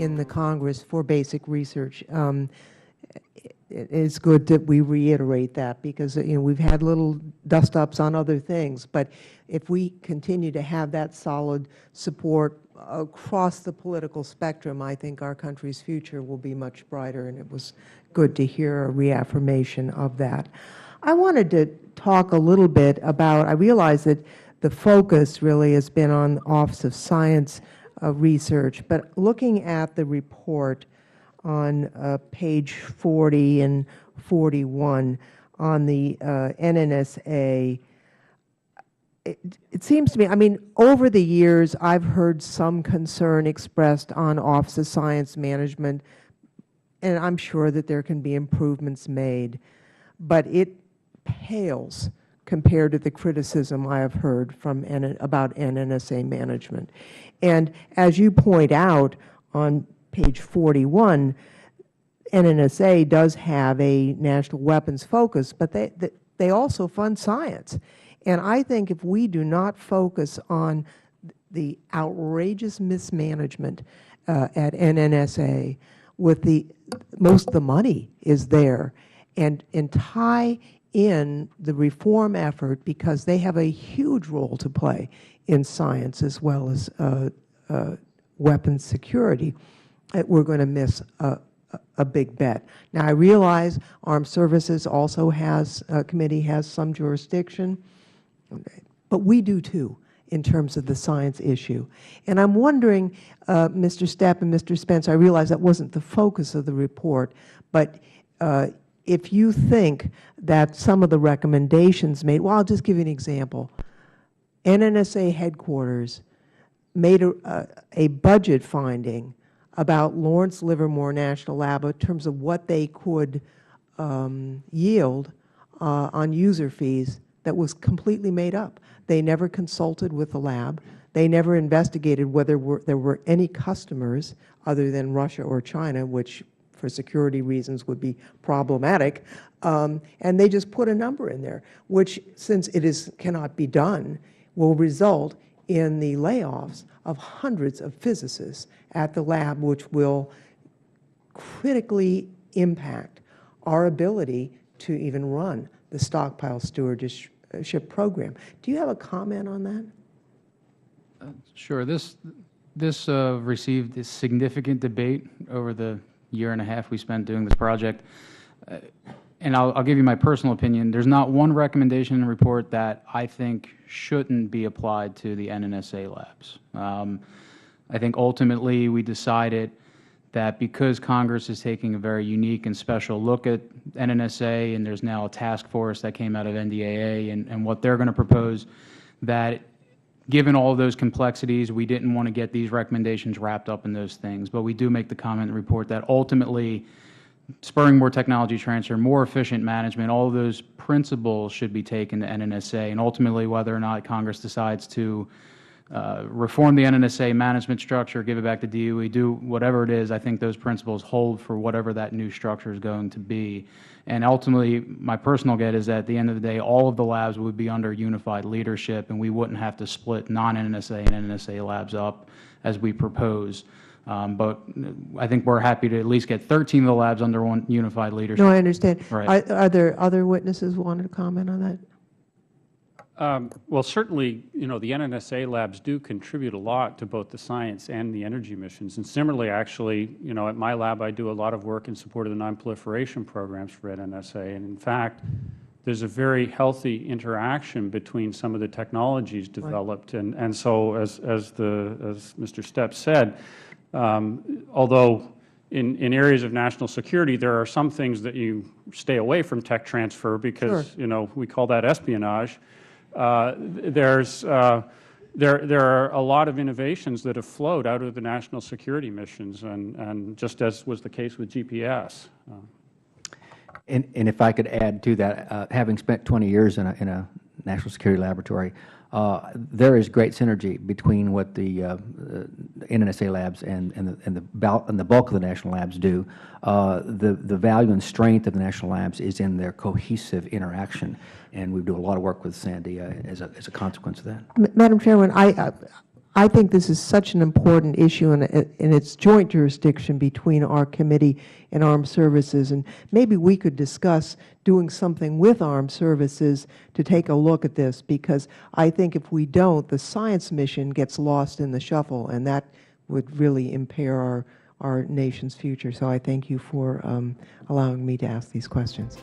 in the Congress for basic research. It's good that we reiterate that because we've had little dust-ups on other things, but if we continue to have that solid support across the political spectrum, I think our country's future will be much brighter, and it was good to hear a reaffirmation of that. I wanted to talk a little bit about, I realize that the focus really has been on the Office of Science Research, but looking at the report on page 40 and 41 on the NNSA, it seems to me, I mean, over the years, I've heard some concern expressed on Office of Science Management, and I'm sure that there can be improvements made, but it pales compared to the criticism I have heard from about NNSA management. And as you point out on page 41, NNSA does have a national weapons focus, but they also fund science. And I think if we do not focus on the outrageous mismanagement at NNSA, with most of the money is there, and tie in the reform effort, because they have a huge role to play in science as well as weapons security, we're going to miss a big bet. Now, I realize Armed Services also has, committee has some jurisdiction, but we do too in terms of the science issue. And I'm wondering, Mr. Stepp and Mr. Spence, I realize that wasn't the focus of the report, but if you think that some of the recommendations made, well, I'll just give you an example. NNSA headquarters made a budget finding about Lawrence Livermore National Lab in terms of what they could yield on user fees that was completely made up. They never consulted with the lab. They never investigated whether there were any customers other than Russia or China, which for security reasons would be problematic, and they just put a number in there, which, since it cannot be done, will result in the layoffs of hundreds of physicists at the lab, which will critically impact our ability to even run the stockpile stewardship program. Do you have a comment on that? Sure. This received a significant debate over the year and a half we spent doing this project. And I'll give you my personal opinion. There's not one recommendation in the report that I think shouldn't be applied to the NNSA labs. I think ultimately we decided that because Congress is taking a very unique and special look at NNSA, and there's now a task force that came out of NDAA and what they're going to propose, that given all of those complexities, we didn't want to get these recommendations wrapped up in those things. But we do make the comment in the report that ultimately spurring more technology transfer, more efficient management, all of those principles should be taken to NNSA. And ultimately, whether or not Congress decides to reform the NNSA management structure, give it back to DOE, do whatever it is, I think those principles hold for whatever that new structure is going to be. And ultimately, my personal get is that at the end of the day, all of the labs would be under unified leadership, and we wouldn't have to split non-NNSA and NNSA labs up as we propose. But I think we're happy to at least get 13 of the labs under one unified leadership. No, I understand. Right. Are there other witnesses who wanted to comment on that? Well, certainly, the NNSA labs do contribute a lot to both the science and the energy missions. And similarly, actually, at my lab, I do a lot of work in support of the nonproliferation programs for NNSA. And in fact, there's a very healthy interaction between some of the technologies developed. Right. And so, as Mr. Stepp said, although in areas of national security, there are some things that you stay away from tech transfer because, sure, we call that espionage. There are a lot of innovations that have flowed out of the national security missions, and just as was the case with GPS. And if I could add to that, having spent 20 years in a national security laboratory, there is great synergy between what the NNSA labs and the bulk of the national labs do. The value and strength of the national labs is in their cohesive interaction, and we do a lot of work with Sandy as a consequence of that. Madam Chairman, I think this is such an important issue, and it's joint jurisdiction between our committee and Armed Services. And maybe we could discuss doing something with Armed Services to take a look at this, because I think if we don't, the science mission gets lost in the shuffle, and that would really impair our nation's future. So I thank you for allowing me to ask these questions.